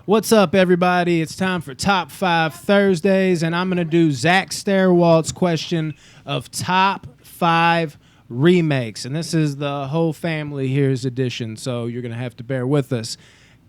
What's up, everybody? It's time for Top 5 Thursdays, and I'm going to do Zach Sterwald's question of Top 5 Remakes. And this is the whole family here's edition, so you're going to have to bear with us.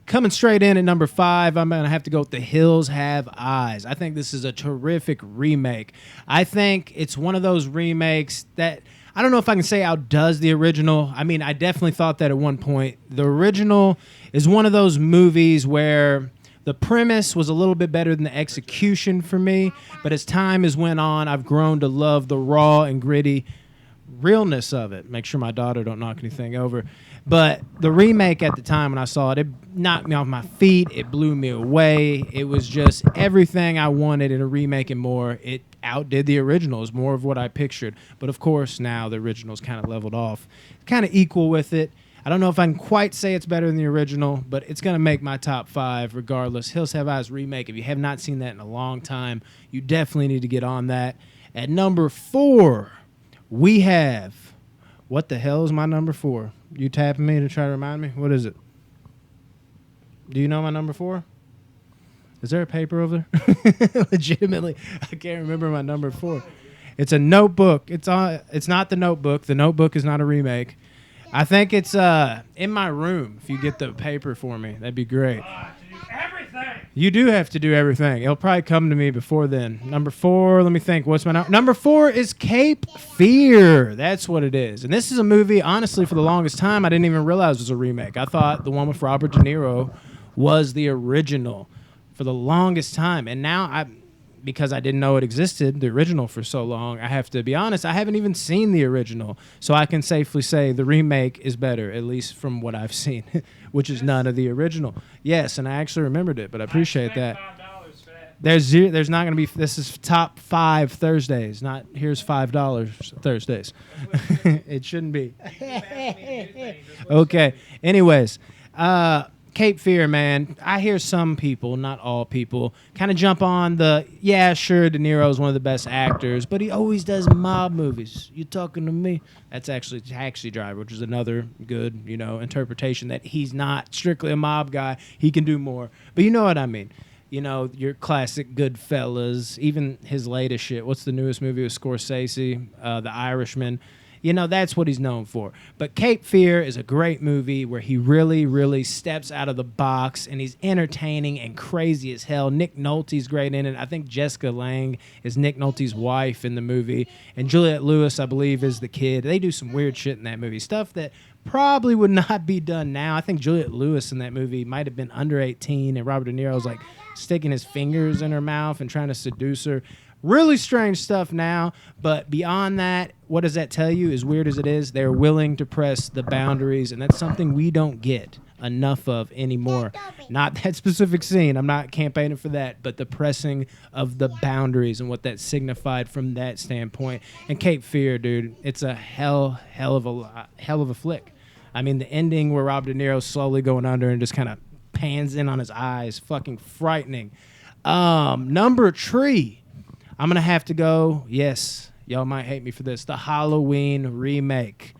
Coming straight in at number 5, I'm going to have to go with The Hills Have Eyes. I think this is a terrific remake. I think it's one of those remakes that, I don't know if I can say outdoes the original. I mean, I definitely thought that at one point. The original is one of those movies where the premise was a little bit better than the execution for me, but as time has went on, I've grown to love the raw and gritty realness of it. Make sure my daughter don't knock anything over. But the remake at the time when I saw it, it knocked me off my feet. It blew me away. It was just everything I wanted in a remake and more. It outdid the original. It was more of what I pictured. But of course, now the original's kind of leveled off. Kind of equal with it. I don't know if I can quite say it's better than the original, but it's going to make my top 5 regardless. Hills Have Eyes remake. If you have not seen that in a long time, you definitely need to get on that. At number 4, we have... What the hell is my number 4? You tapping me to try to remind me? What is it? Do you know my number 4? Is there a paper over there? Legitimately, I can't remember my number 4. It's a Notebook. It's not The Notebook. The Notebook is not a remake. I think it's in my room. If you get the paper for me, that'd be great. You do have to do everything. It'll probably come to me before then. Number 4, let me think. What's my number 4 is Cape Fear. That's what it is. And this is a movie, honestly, for the longest time, I didn't even realize it was a remake. I thought the one with Robert De Niro was the original for the longest time. And now, because I didn't know it existed, the original, for so long, I have to be honest, I haven't even seen the original. So I can safely say the remake is better, at least from what I've seen, which is none of the original. Yes, and I actually remembered it, but I appreciate that. There's not going to be, this is Top 5 Thursdays, not here's $5 Thursdays. It shouldn't be. Okay, anyways, Cape Fear, man. I hear some people, not all people, kind of jump on the, yeah, sure, De Niro's one of the best actors, but he always does mob movies. You talking to me? That's actually Taxi Driver, which is another good, interpretation that he's not strictly a mob guy. He can do more. But you know what I mean. Your classic Goodfellas, even his latest shit. What's the newest movie with Scorsese? The Irishman. That's what he's known for. But Cape Fear is a great movie where he really, really steps out of the box, and he's entertaining and crazy as hell. Nick Nolte's great in it. I think Jessica Lange is Nick Nolte's wife in the movie, and Juliette Lewis, I believe, is the kid. They do some weird shit in that movie, stuff that probably would not be done now. I think Juliette Lewis in that movie might have been under 18, and Robert De Niro's like sticking his fingers in her mouth and trying to seduce her. Really strange stuff now, but beyond that, what does that tell you? As weird as it is, they're willing to press the boundaries, and that's something we don't get enough of anymore. Not that specific scene. I'm not campaigning for that, but the pressing of the boundaries and what that signified from that standpoint. And Cape Fear, dude, it's a hell of a flick. I mean, the ending where Robert De Niro's slowly going under and just kind of pans in on his eyes, fucking frightening. Number 3. I'm going to have to go, yes, y'all might hate me for this, the Halloween remake.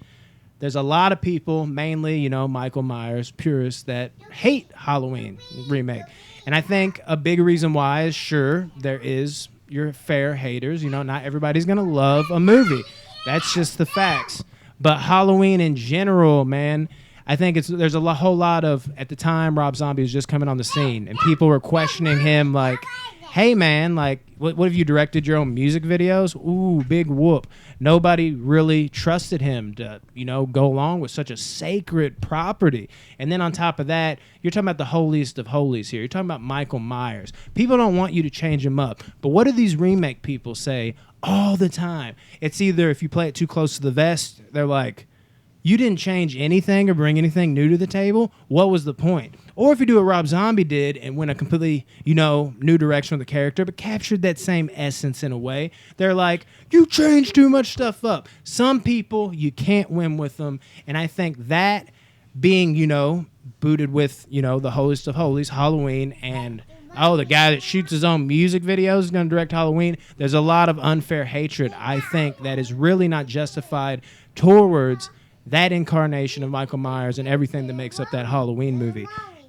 There's a lot of people, mainly, Michael Myers, purists, that hate Halloween remake. And I think a big reason why is, sure, there is your fair haters. Not everybody's going to love a movie. That's just the facts. But Halloween in general, man, I think there's a whole lot of, at the time, Rob Zombie was just coming on the scene, and people were questioning him like, hey, man, like, what have you directed your own music videos? Ooh, big whoop. Nobody really trusted him to, go along with such a sacred property. And then on top of that, you're talking about the holiest of holies here. You're talking about Michael Myers. People don't want you to change him up. But what do these remake people say all the time? It's either if you play it too close to the vest, they're like, you didn't change anything or bring anything new to the table. What was the point? Or if you do what Rob Zombie did and went a completely, new direction with the character, but captured that same essence in a way, they're like, you changed too much stuff up. Some people, you can't win with them. And I think that being, booted with, the holiest of holies, Halloween, and, the guy that shoots his own music videos is going to direct Halloween, there's a lot of unfair hatred, I think, that is really not justified towards that incarnation of Michael Myers and everything that makes up that Halloween movie.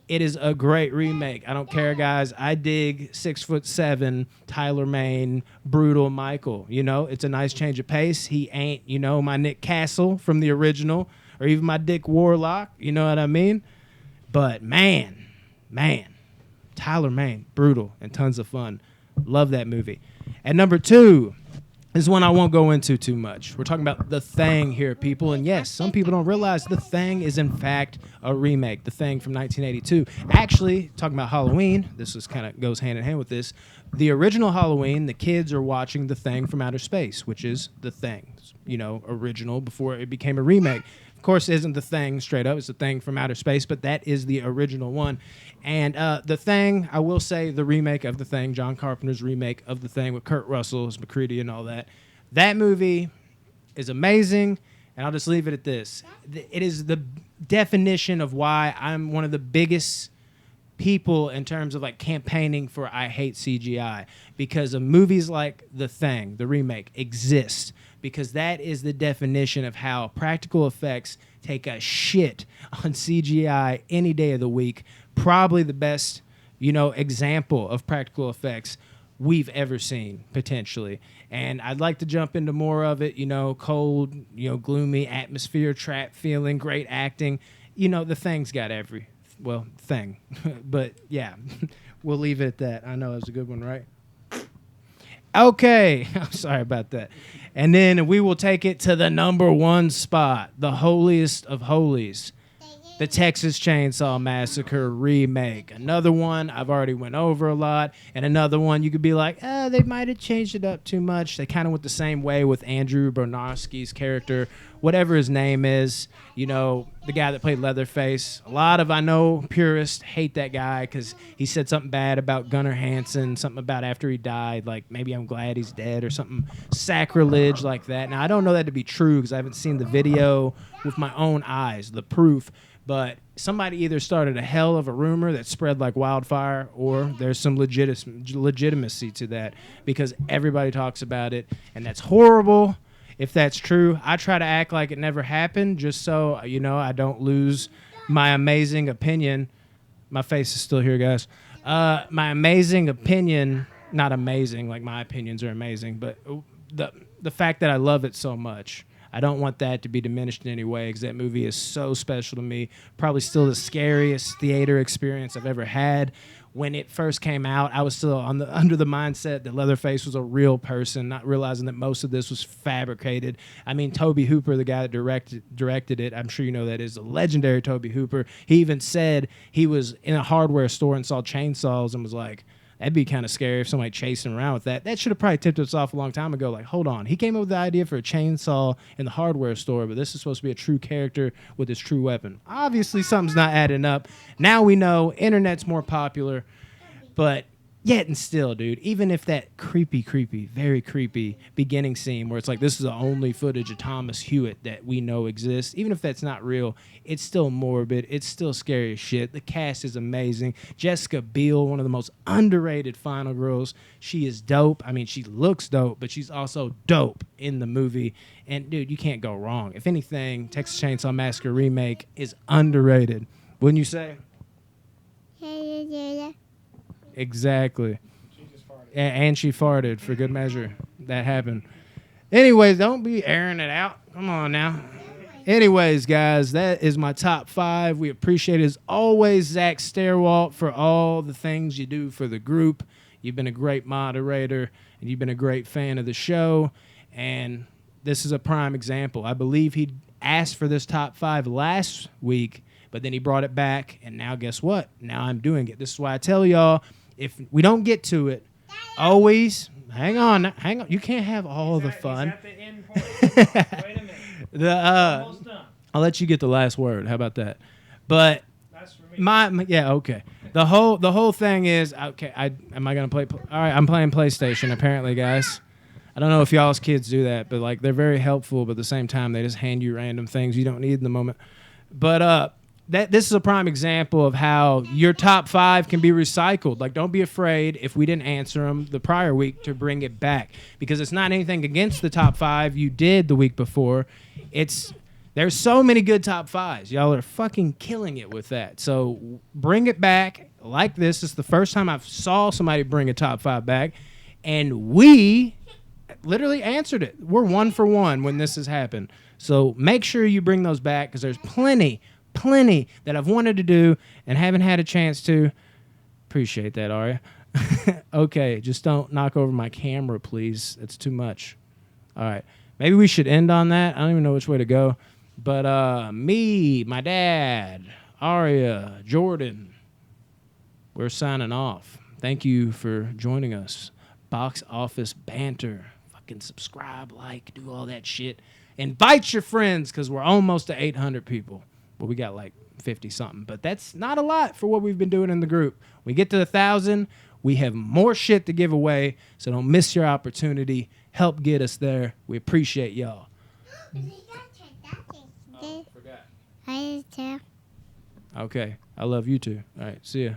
It is a great remake. I don't care, guys. I dig 6'7" Tyler Mane, brutal Michael. You know, it's a nice change of pace. He ain't, you know, my Nick Castle from the original, or even my Dick Warlock. You know what I mean? But man, Tyler Mane, brutal and tons of fun. Love that movie. And number 2 is one I won't go into too much. We're talking about The Thing here, people. And yes, some people don't realize The Thing is, in fact, a remake. The Thing from 1982. Actually, talking about Halloween, this is kind of goes hand in hand with this. The original Halloween, the kids are watching The Thing from Outer Space, which is The Thing, you know, original before it became a remake. Of course, it isn't The Thing straight up. It's The Thing from Outer Space, but that is the original one. And The Thing, I will say the remake of The Thing, John Carpenter's remake of The Thing with Kurt Russell as McCready and all that, that movie is amazing, and I'll just leave it at this. It is the definition of why I'm one of the biggest people in terms of like campaigning for I hate CGI, because of movies like The Thing, the remake, exist. Because that is the definition of how practical effects take a shit on CGI any day of the week. Probably the best, you know, example of practical effects we've ever seen, potentially. And I'd like to jump into more of it, you know, cold, you know, gloomy atmosphere, trap feeling, great acting. You know, The Thing's got thing. But yeah, we'll leave it at that. I know it was a good one, right? Okay, I'm sorry about that. And then we will take it to the number 1 spot, the holiest of holies, the Texas Chainsaw Massacre remake. Another one I've already went over a lot, and another one you could be like, they might have changed it up too much. They kind of went the same way with Andrew Bronowski's character, whatever his name is, you know, the guy that played Leatherface. A lot of, I know, purists hate that guy because he said something bad about Gunnar Hansen, something about after he died, like maybe I'm glad he's dead or something sacrilege like that. Now, I don't know that to be true because I haven't seen the video with my own eyes, the proof. But somebody either started a hell of a rumor that spread like wildfire, or there's some legitimacy to that because everybody talks about it, and that's horrible if that's true. I try to act like it never happened just so, you know, I don't lose my amazing opinion. My face is still here, guys. My amazing opinion, not amazing, like my opinions are amazing, but the fact that I love it so much. I don't want that to be diminished in any way because that movie is so special to me. Probably still the scariest theater experience I've ever had. When it first came out, I was still under the mindset that Leatherface was a real person, not realizing that most of this was fabricated. I mean, Tobe Hooper, the guy that directed it, I'm sure you know that is the legendary Tobe Hooper. He even said he was in a hardware store and saw chainsaws and was like, that'd be kind of scary if somebody chasing around with that. That should have probably tipped us off a long time ago. Like, hold on. He came up with the idea for a chainsaw in the hardware store, but this is supposed to be a true character with his true weapon. Obviously, something's not adding up. Now we know internet's more popular, but yet and still, dude, even if that creepy, very creepy beginning scene where it's like this is the only footage of Thomas Hewitt that we know exists, even if that's not real, it's still morbid. It's still scary as shit. The cast is amazing. Jessica Biel, one of the most underrated final girls. She is dope. I mean, she looks dope, but she's also dope in the movie. And, dude, you can't go wrong. If anything, Texas Chainsaw Massacre Remake is underrated. Wouldn't you say? Exactly. And she farted for good measure. That happened. Anyways, don't be airing it out. Come on now. Anyways, guys, that is my top 5. We appreciate it as always, Zach Stairwalt, for all the things you do for the group. You've been a great moderator, and you've been a great fan of the show. And this is a prime example. I believe he asked for this top 5 last week, but then he brought it back, and now guess what? Now I'm doing it. This is why I tell y'all, if we don't get to it, always hang on. You can't have all the fun. He's at the end point. Wait a minute. Almost done. I'll let you get the last word. How about that? But That's for me. okay. The whole thing is okay. Am I gonna play? All right, I'm playing PlayStation. Apparently, guys. I don't know if y'all's kids do that, but like they're very helpful. But at the same time, they just hand you random things you don't need in the moment. But this is a prime example of how your top 5 can be recycled. Like, don't be afraid if we didn't answer them the prior week to bring it back, because it's not anything against the top 5 you did the week before. It's There's so many good top fives. Y'all are fucking killing it with that. So bring it back like this. It's the first time I've saw somebody bring a top five back, and we literally answered it. We're 1 for 1 when this has happened. So make sure you bring those back because there's plenty that I've wanted to do and haven't had a chance to. Appreciate that, Aria. Okay, just don't knock over my camera, please. It's too much. All right. Maybe we should end on that. I don't even know which way to go. But me, my dad, Aria, Jordan, we're signing off. Thank you for joining us. Box office banter. Fucking subscribe, like, do all that shit. Invite your friends because we're almost to 800 people. Well, we got like 50 something, but that's not a lot for what we've been doing in the group. We get to 1,000, we have more shit to give away, so don't miss your opportunity. Help get us there. We appreciate y'all. Oh, forgot. Okay, I love you too. All right, see ya.